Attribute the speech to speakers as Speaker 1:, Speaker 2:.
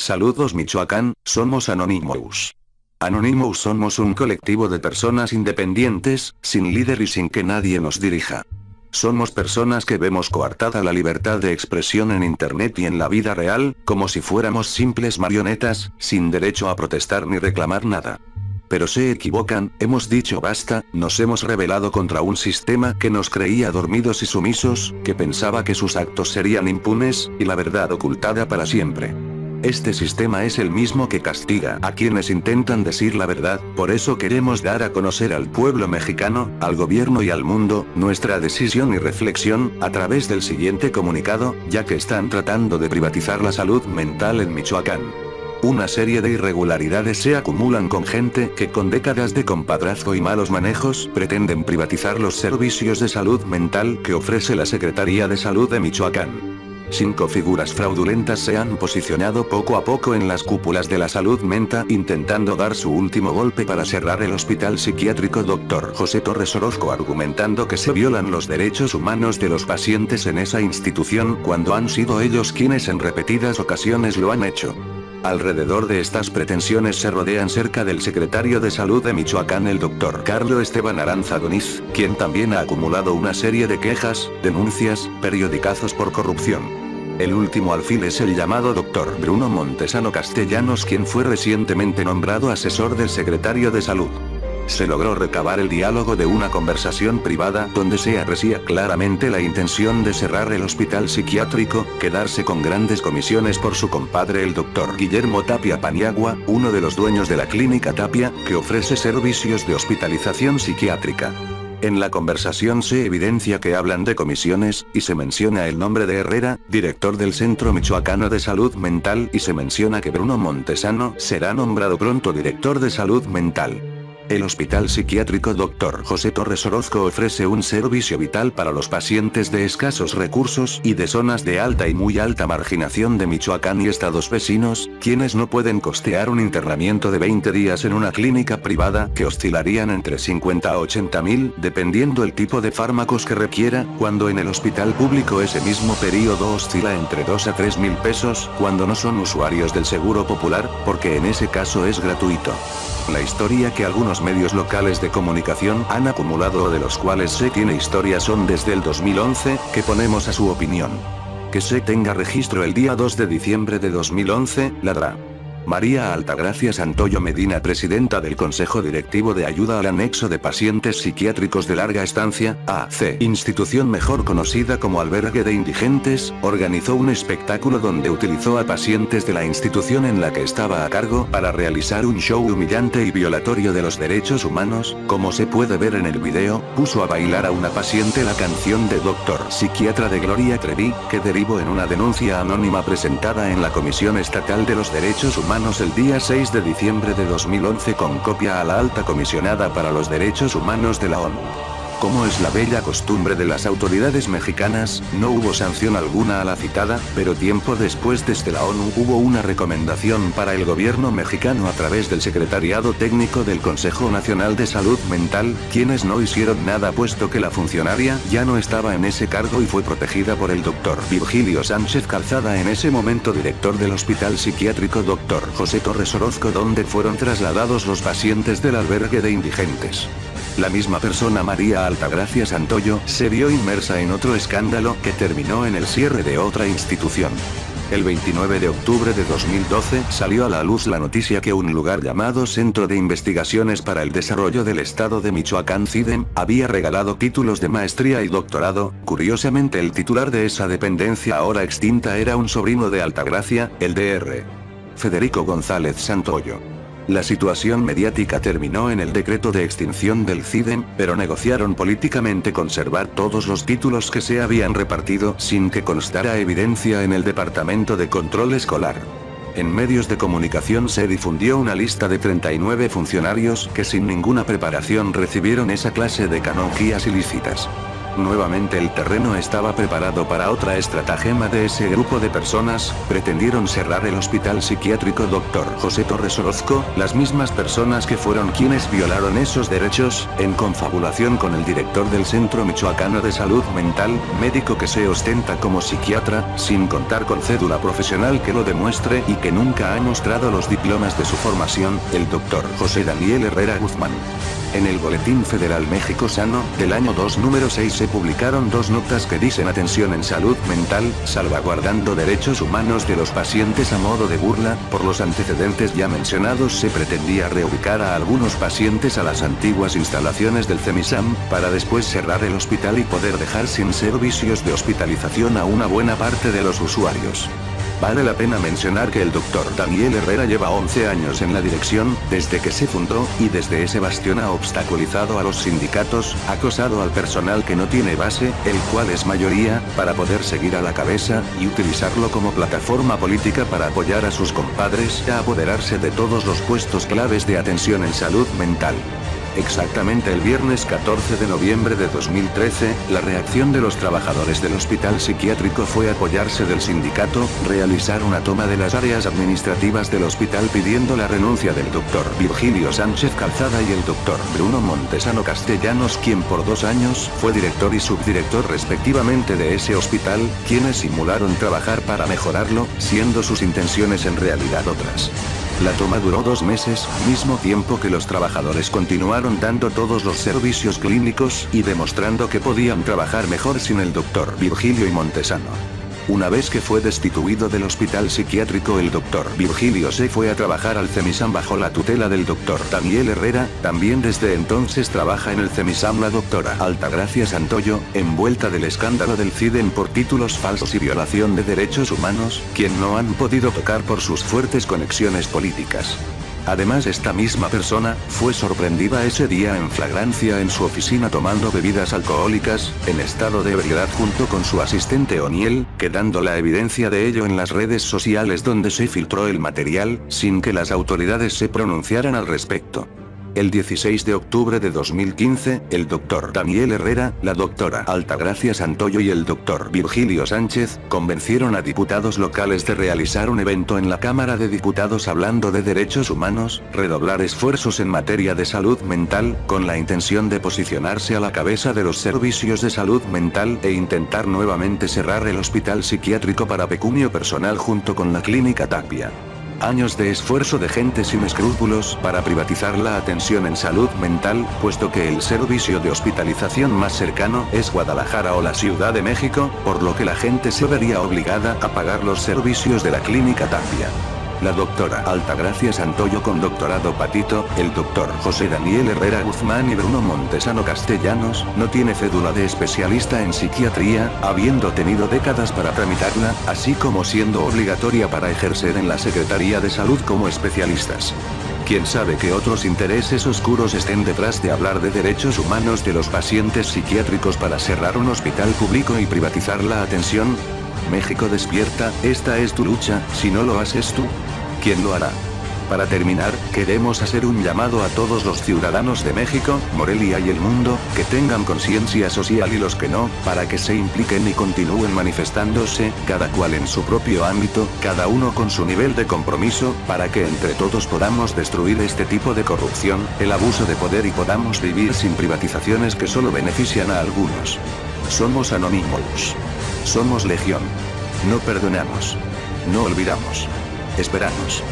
Speaker 1: Saludos Michoacán, somos Anonymous. Anonymous somos un colectivo de personas independientes, sin líder y sin que nadie nos dirija. Somos personas que vemos coartada la libertad de expresión en internet y en la vida real, como si fuéramos simples marionetas, sin derecho a protestar ni reclamar nada. Pero se equivocan, hemos dicho basta, nos hemos rebelado contra un sistema que nos creía dormidos y sumisos, que pensaba que sus actos serían impunes, y la verdad ocultada para siempre. Este sistema es el mismo que castiga a quienes intentan decir la verdad, por eso queremos dar a conocer al pueblo mexicano, al gobierno y al mundo, nuestra decisión y reflexión, a través del siguiente comunicado, ya que están tratando de privatizar la salud mental en Michoacán. Una serie de irregularidades se acumulan con gente que con décadas de compadrazgo y malos manejos pretenden privatizar los servicios de salud mental que ofrece la Secretaría de Salud de Michoacán. 5 figuras fraudulentas se han posicionado poco a poco en las cúpulas de la salud mental intentando dar su último golpe para cerrar el hospital psiquiátrico Dr. José Torres Orozco, argumentando que se violan los derechos humanos de los pacientes en esa institución cuando han sido ellos quienes en repetidas ocasiones lo han hecho. Alrededor de estas pretensiones se rodean cerca del secretario de Salud de Michoacán, el Dr. Carlos Esteban Aranza Doniz, quien también ha acumulado una serie de quejas, denuncias, periodicazos por corrupción. El último alfil es el llamado Dr. Bruno Montesano Castellanos, quien fue recientemente nombrado asesor del secretario de Salud. Se logró recabar el diálogo de una conversación privada donde se aprecia claramente la intención de cerrar el hospital psiquiátrico, quedarse con grandes comisiones por su compadre el Dr. Guillermo Tapia Paniagua, uno de los dueños de la clínica Tapia, que ofrece servicios de hospitalización psiquiátrica. En la conversación se evidencia que hablan de comisiones, y se menciona el nombre de Herrera, director del Centro Michoacano de Salud Mental, y se menciona que Bruno Montesano será nombrado pronto director de Salud Mental. El Hospital Psiquiátrico Dr. José Torres Orozco ofrece un servicio vital para los pacientes de escasos recursos y de zonas de alta y muy alta marginación de Michoacán y estados vecinos, quienes no pueden costear un internamiento de 20 días en una clínica privada que oscilarían entre 50 a 80 mil, dependiendo el tipo de fármacos que requiera, cuando en el hospital público ese mismo periodo oscila entre 2 a 3 mil pesos, cuando no son usuarios del Seguro Popular, porque en ese caso es gratuito. La historia que algunos medios locales de comunicación han acumulado o de los cuales se tiene historia son desde el 2011, que ponemos a su opinión. Que se tenga registro el día 2 de diciembre de 2011, ladra. María Altagracia Santoyo Medina, presidenta del Consejo Directivo de Ayuda al Anexo de Pacientes Psiquiátricos de Larga Estancia, AC, institución mejor conocida como Albergue de Indigentes, organizó un espectáculo donde utilizó a pacientes de la institución en la que estaba a cargo para realizar un show humillante y violatorio de los derechos humanos. Como se puede ver en el video, puso a bailar a una paciente la canción de Doctor Psiquiatra de Gloria Trevi, que derivó en una denuncia anónima presentada en la Comisión Estatal de los Derechos Humanos el día 6 de diciembre de 2011 con copia a la Alta Comisionada para los Derechos Humanos de la ONU. Como es la bella costumbre de las autoridades mexicanas, no hubo sanción alguna a la citada, pero tiempo después desde la ONU hubo una recomendación para el gobierno mexicano a través del Secretariado Técnico del Consejo Nacional de Salud Mental, quienes no hicieron nada puesto que la funcionaria ya no estaba en ese cargo y fue protegida por el Dr. Virgilio Sánchez Calzada, en ese momento director del Hospital Psiquiátrico Dr. José Torres Orozco, donde fueron trasladados los pacientes del albergue de indigentes. La misma persona, María Altagracia Santoyo, se vio inmersa en otro escándalo que terminó en el cierre de otra institución. El 29 de octubre de 2012 salió a la luz la noticia que un lugar llamado Centro de Investigaciones para el Desarrollo del Estado de Michoacán, CIDEM, había regalado títulos de maestría y doctorado. Curiosamente, el titular de esa dependencia ahora extinta era un sobrino de Altagracia, el Dr. Federico González Santoyo. La situación mediática terminó en el decreto de extinción del CIDEM, pero negociaron políticamente conservar todos los títulos que se habían repartido sin que constara evidencia en el Departamento de Control Escolar. En medios de comunicación se difundió una lista de 39 funcionarios que sin ninguna preparación recibieron esa clase de canonjías ilícitas. Nuevamente el terreno estaba preparado para otra estratagema de ese grupo de personas. Pretendieron cerrar el hospital psiquiátrico Dr. José Torres Orozco, las mismas personas que fueron quienes violaron esos derechos, en confabulación con el director del Centro Michoacano de Salud Mental, médico que se ostenta como psiquiatra, sin contar con cédula profesional que lo demuestre y que nunca ha mostrado los diplomas de su formación, el Dr. José Daniel Herrera Guzmán. En el Boletín Federal México Sano, del año 2 número 6 se publicaron dos notas que dicen atención en salud mental, salvaguardando derechos humanos de los pacientes a modo de burla. Por los antecedentes ya mencionados se pretendía reubicar a algunos pacientes a las antiguas instalaciones del CEMISAM, para después cerrar el hospital y poder dejar sin servicios de hospitalización a una buena parte de los usuarios. Vale la pena mencionar que el Dr. Daniel Herrera lleva 11 años en la dirección, desde que se fundó, y desde ese bastión ha obstaculizado a los sindicatos, acosado al personal que no tiene base, el cual es mayoría, para poder seguir a la cabeza, y utilizarlo como plataforma política para apoyar a sus compadres a apoderarse de todos los puestos claves de atención en salud mental. Exactamente el viernes 14 de noviembre de 2013, la reacción de los trabajadores del hospital psiquiátrico fue apoyarse del sindicato, realizar una toma de las áreas administrativas del hospital pidiendo la renuncia del Dr. Virgilio Sánchez Calzada y el Dr. Bruno Montesano Castellanos, quien por 2 años fue director y subdirector respectivamente de ese hospital, quienes simularon trabajar para mejorarlo, siendo sus intenciones en realidad otras. La toma duró 2 meses, mismo tiempo que los trabajadores continuaron dando todos los servicios clínicos y demostrando que podían trabajar mejor sin el Dr. Virgilio y Montesano. Una vez que fue destituido del hospital psiquiátrico, el Dr. Virgilio se fue a trabajar al CEMISAM bajo la tutela del Dr. Daniel Herrera. También desde entonces trabaja en el CEMISAM la doctora Altagracia Santoyo, envuelta del escándalo del CIDEN por títulos falsos y violación de derechos humanos, quien no han podido tocar por sus fuertes conexiones políticas. Además, esta misma persona fue sorprendida ese día en flagrancia en su oficina tomando bebidas alcohólicas, en estado de ebriedad junto con su asistente O'Neill, quedando la evidencia de ello en las redes sociales donde se filtró el material, sin que las autoridades se pronunciaran al respecto. El 16 de octubre de 2015, el Dr. Daniel Herrera, la doctora Altagracia Santoyo y el Dr. Virgilio Sánchez, convencieron a diputados locales de realizar un evento en la Cámara de Diputados hablando de derechos humanos, redoblar esfuerzos en materia de salud mental, con la intención de posicionarse a la cabeza de los servicios de salud mental e intentar nuevamente cerrar el hospital psiquiátrico para pecunio personal junto con la Clínica Tapia. Años de esfuerzo de gente sin escrúpulos para privatizar la atención en salud mental, puesto que el servicio de hospitalización más cercano es Guadalajara o la Ciudad de México, por lo que la gente se vería obligada a pagar los servicios de la Clínica Tapia. La doctora Altagracia Santoyo con doctorado patito, el Dr. José Daniel Herrera Guzmán y Bruno Montesano Castellanos, no tiene cédula de especialista en psiquiatría, habiendo tenido décadas para tramitarla, así como siendo obligatoria para ejercer en la Secretaría de Salud como especialistas. ¿Quién sabe qué otros intereses oscuros estén detrás de hablar de derechos humanos de los pacientes psiquiátricos para cerrar un hospital público y privatizar la atención? México despierta, esta es tu lucha, si no lo haces tú, ¿quién lo hará? Para terminar, queremos hacer un llamado a todos los ciudadanos de México, Morelia y el mundo, que tengan conciencia social y los que no, para que se impliquen y continúen manifestándose, cada cual en su propio ámbito, cada uno con su nivel de compromiso, para que entre todos podamos destruir este tipo de corrupción, el abuso de poder y podamos vivir sin privatizaciones que solo benefician a algunos. Somos Anonymous. Somos Legión. No perdonamos. No olvidamos. Esperamos.